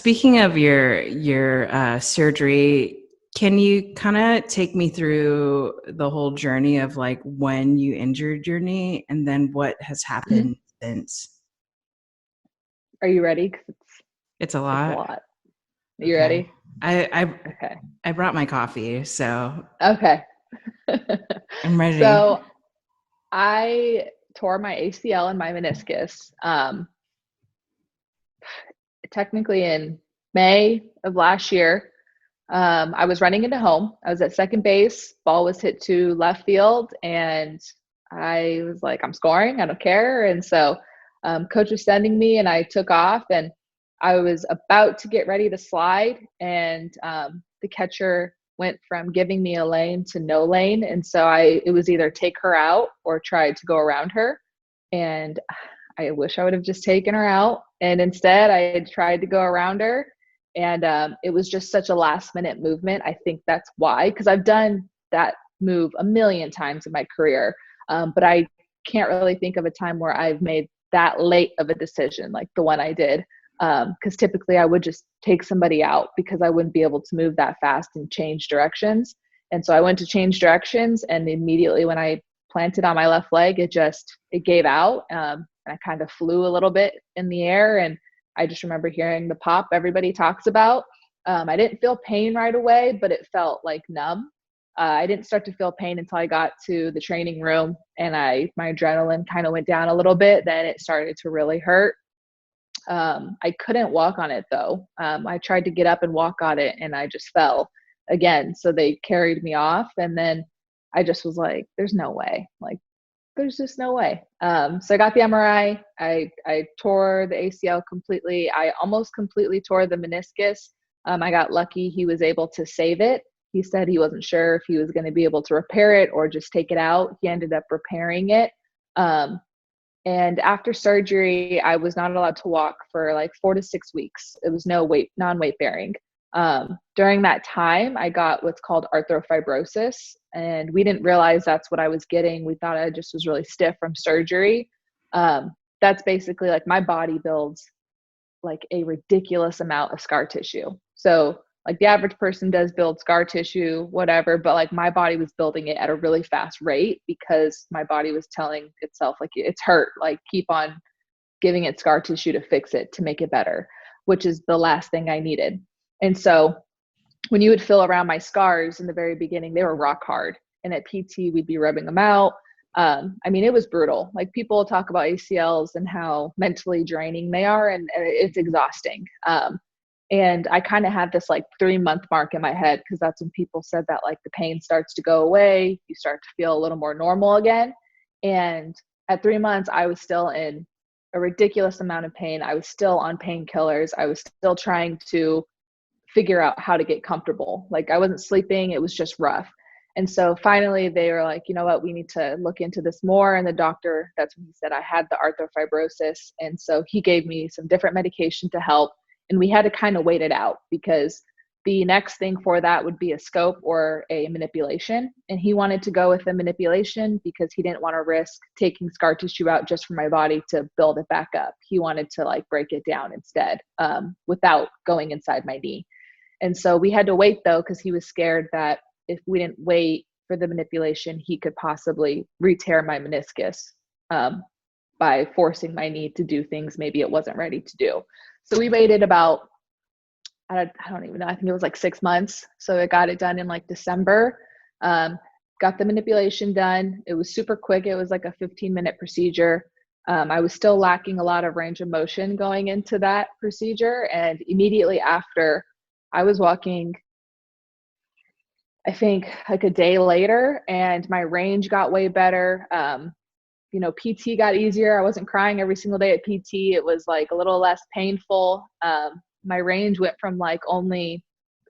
Speaking of your surgery, can you kind of take me through the whole journey of like when you injured your knee and then what has Mhm. happened since? Are you ready? 'Cause It's a it's a lot. lot. You Okay. ready? I I Okay. I brought my coffee, so Okay. I'm ready. So I tore my ACL and my meniscus, technically in May of last year. I was running into home. I was at second base. Ball was hit to left field, and I was like, "I'm scoring. I don't care." And so, coach was sending me, and I took off, and I was about to get ready to slide, and the catcher went from giving me a lane to no lane, and so it was either take her out or try to go around her, and I wish I would have just taken her out, and instead I tried to go around her, and it was just such a last minute movement. I think that's why, because I've done that move a million times in my career, but I can't really think of a time where I've made that late of a decision like the one I did. Because typically I would just take somebody out because I wouldn't be able to move that fast and change directions. And so I went to change directions, and immediately when I planted on my left leg, it gave out, and I kind of flew a little bit in the air, and I just remember hearing the pop everybody talks about. I didn't feel pain right away, but it felt like numb. I didn't start to feel pain until I got to the training room, and my adrenaline kind of went down a little bit. Then it started to really hurt. I couldn't walk on it though. I tried to get up and walk on it, and I just fell again. So they carried me off, and then I just was like, "There's no way. Like, there's just no way." So I got the MRI. I tore the ACL completely. I almost completely tore the meniscus. I got lucky. He was able to save it. He said he wasn't sure if he was going to be able to repair it or just take it out. He ended up repairing it. Um, and after surgery, I was not allowed to walk for like 4 to 6 weeks. It was non-weight bearing. During that time, I got what's called arthrofibrosis, and we didn't realize that's what I was getting. We thought I just was really stiff from surgery. That's basically like my body builds like a ridiculous amount of scar tissue. So like the average person does build scar tissue, whatever, but like my body was building it at a really fast rate because my body was telling itself like it's hurt, like keep on giving it scar tissue to fix it, to make it better, which is the last thing I needed. And so when you would feel around my scars in the very beginning, they were rock hard. And at PT, we'd be rubbing them out. I mean, it was brutal. Like people talk about ACLs and how mentally draining they are, and it's exhausting. And I kind of had this like 3 month mark in my head because that's when people said that like the pain starts to go away, you start to feel a little more normal again. And at 3 months, I was still in a ridiculous amount of pain. I was still on painkillers. I was still trying to figure out how to get comfortable. Like I wasn't sleeping, it was just rough. And so finally they were like, you know what, we need to look into this more. And the doctor, that's when he said I had the arthrofibrosis. And so he gave me some different medication to help. And we had to kind of wait it out because the next thing for that would be a scope or a manipulation. And he wanted to go with the manipulation because he didn't want to risk taking scar tissue out just for my body to build it back up. He wanted to like break it down instead, without going inside my knee. And so we had to wait though, because he was scared that if we didn't wait for the manipulation, he could possibly re-tear my meniscus, by forcing my knee to do things maybe it wasn't ready to do. So we waited about, I don't even know, I think it was like 6 months. So I got it done in like December. Got the manipulation done. It was super quick. It was like a 15-minute procedure. I was still lacking a lot of range of motion going into that procedure. And immediately after, I was walking, I think like a day later, and my range got way better. PT got easier. I wasn't crying every single day at PT. It was like a little less painful. My range went from like only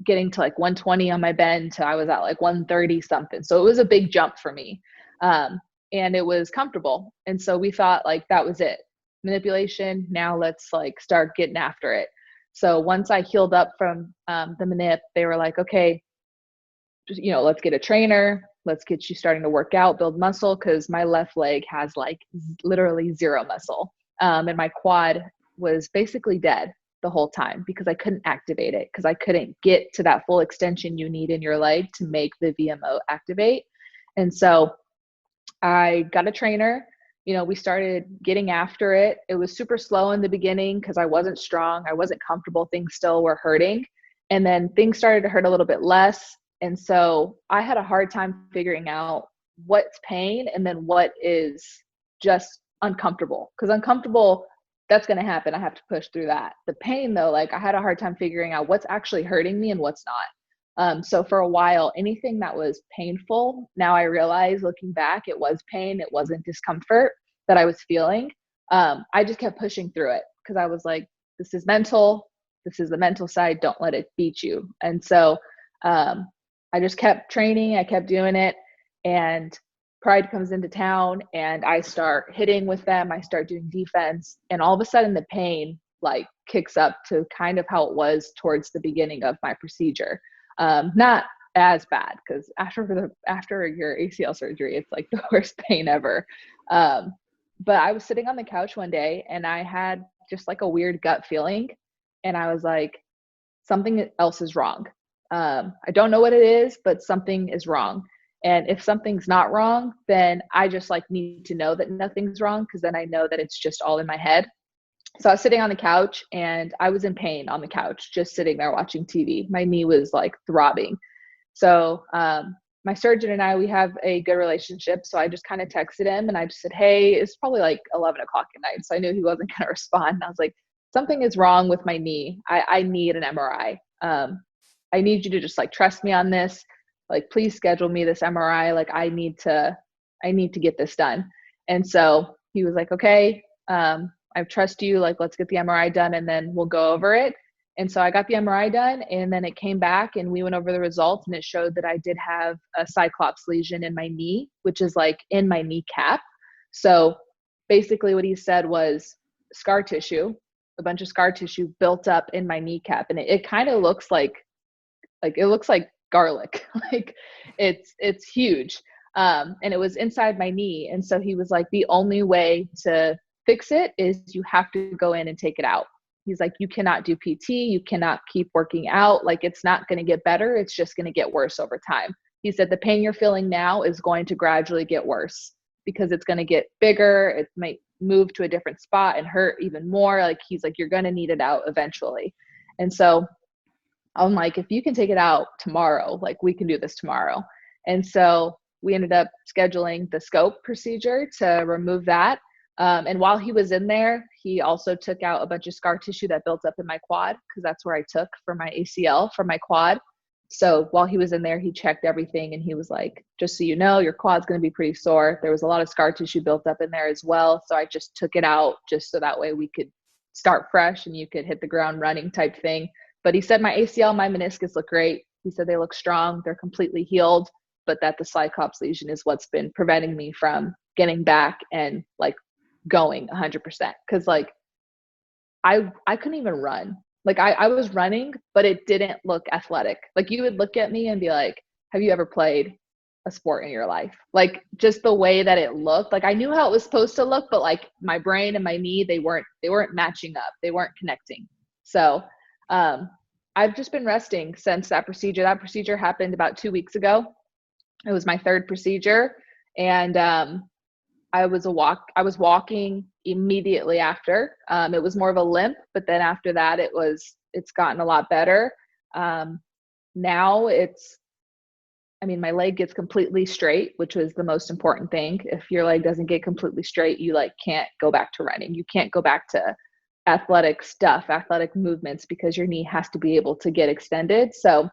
getting to like 120 on my bend to I was at like 130 something. So it was a big jump for me. And it was comfortable. And so we thought like that was it. Manipulation. Now let's like start getting after it. So once I healed up from the manip, they were like, okay, let's get a trainer. Let's get you starting to work out, build muscle, because my left leg has like literally zero muscle. And my quad was basically dead. the whole time because I couldn't activate it, because I couldn't get to that full extension you need in your leg to make the VMO activate. And so I got a trainer. We started getting after it. It was super slow in the beginning because I wasn't strong. I wasn't comfortable. Things still were hurting. And then things started to hurt a little bit less. And so I had a hard time figuring out what's pain and then what is just uncomfortable. Because uncomfortable, that's going to happen. I have to push through that. The pain, though, like I had a hard time figuring out what's actually hurting me and what's not. So for a while, anything that was painful, now I realize looking back, it was pain. It wasn't discomfort that I was feeling. I just kept pushing through it because I was like, this is mental. This is the mental side. Don't let it beat you. And so I just kept training. I kept doing it. And Pride comes into town and I start hitting with them. I start doing defense. And all of a sudden the pain like kicks up to kind of how it was towards the beginning of my procedure. Not as bad because after your ACL surgery, it's like the worst pain ever. But I was sitting on the couch one day and I had just like a weird gut feeling. And I was like, something else is wrong. I don't know what it is, but something is wrong. And if something's not wrong, then I just like need to know that nothing's wrong, because then I know that it's just all in my head. So I was sitting on the couch and I was in pain on the couch, just sitting there watching TV. My knee was like throbbing. So my surgeon and I, we have a good relationship. So I just kind of texted him and I just said, hey, it's probably like 11 o'clock at night. So I knew he wasn't going to respond. And I was like, something is wrong with my knee. I need an MRI. I need you to just like trust me on this. Like, please schedule me this MRI. Like I need to get this done. And so he was like, okay, I trust you. Like, let's get the MRI done and then we'll go over it. And so I got the MRI done and then it came back and we went over the results and it showed that I did have a cyclops lesion in my knee, which is like in my kneecap. So basically what he said was scar tissue, a bunch of scar tissue built up in my kneecap. And it kind of looks like it looks like garlic. Like it's huge. And it was inside my knee. And so he was like, the only way to fix it is you have to go in and take it out. He's like, you cannot do PT. You cannot keep working out. Like, it's not going to get better. It's just going to get worse over time. He said, the pain you're feeling now is going to gradually get worse because it's going to get bigger. It might move to a different spot and hurt even more. Like, he's like, you're going to need it out eventually. And so I'm like, if you can take it out tomorrow, like we can do this tomorrow. And so we ended up scheduling the scope procedure to remove that. And while he was in there, he also took out a bunch of scar tissue that built up in my quad, because that's where I took for my ACL for my quad. So while he was in there, he checked everything and he was like, just so you know, your quad's going to be pretty sore. There was a lot of scar tissue built up in there as well. So I just took it out just so that way we could start fresh and you could hit the ground running type thing. But he said my ACL, my meniscus look great. He said they look strong. They're completely healed, but that the cyclops lesion is what's been preventing me from getting back and like going 100%. Cause like I couldn't even run. Like I was running, but it didn't look athletic. Like you would look at me and be like, have you ever played a sport in your life? Like just the way that it looked, like I knew how it was supposed to look, but like my brain and my knee, they weren't matching up. They weren't connecting. So, I've just been resting since that procedure. That procedure happened about 2 weeks ago. It was my third procedure. And, I was walking immediately after. It was more of a limp, but then after that, it's gotten a lot better. Now my leg gets completely straight, which was the most important thing. If your leg doesn't get completely straight, you like can't go back to running. You can't go back to athletic movements, because your knee has to be able to get extended. So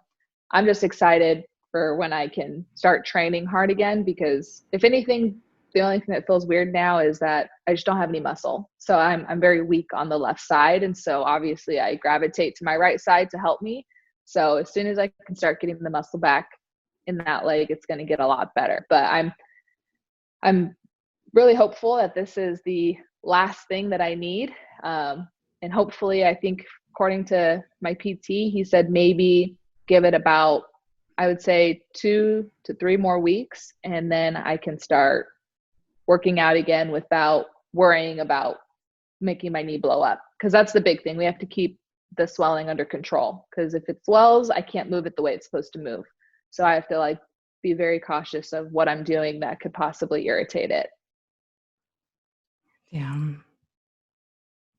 I'm just excited for when I can start training hard again, because if anything, the only thing that feels weird now is that I just don't have any muscle. So I'm very weak on the left side. And so obviously I gravitate to my right side to help me. So as soon as I can start getting the muscle back in that leg, it's going to get a lot better. But I'm really hopeful that this is the last thing that I need. And hopefully, I think according to my PT, he said maybe give it about, I would say 2 to 3 more weeks. And then I can start working out again without worrying about making my knee blow up. Cause that's the big thing. We have to keep the swelling under control. Because if it swells, I can't move it the way it's supposed to move. So I have to like be very cautious of what I'm doing that could possibly irritate it. Yeah.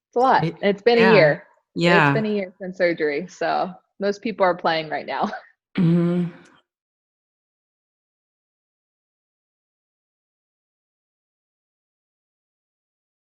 It's a lot. It's been a Yeah. year. It's Yeah. been a year since surgery. So most people are playing right now. Hmm.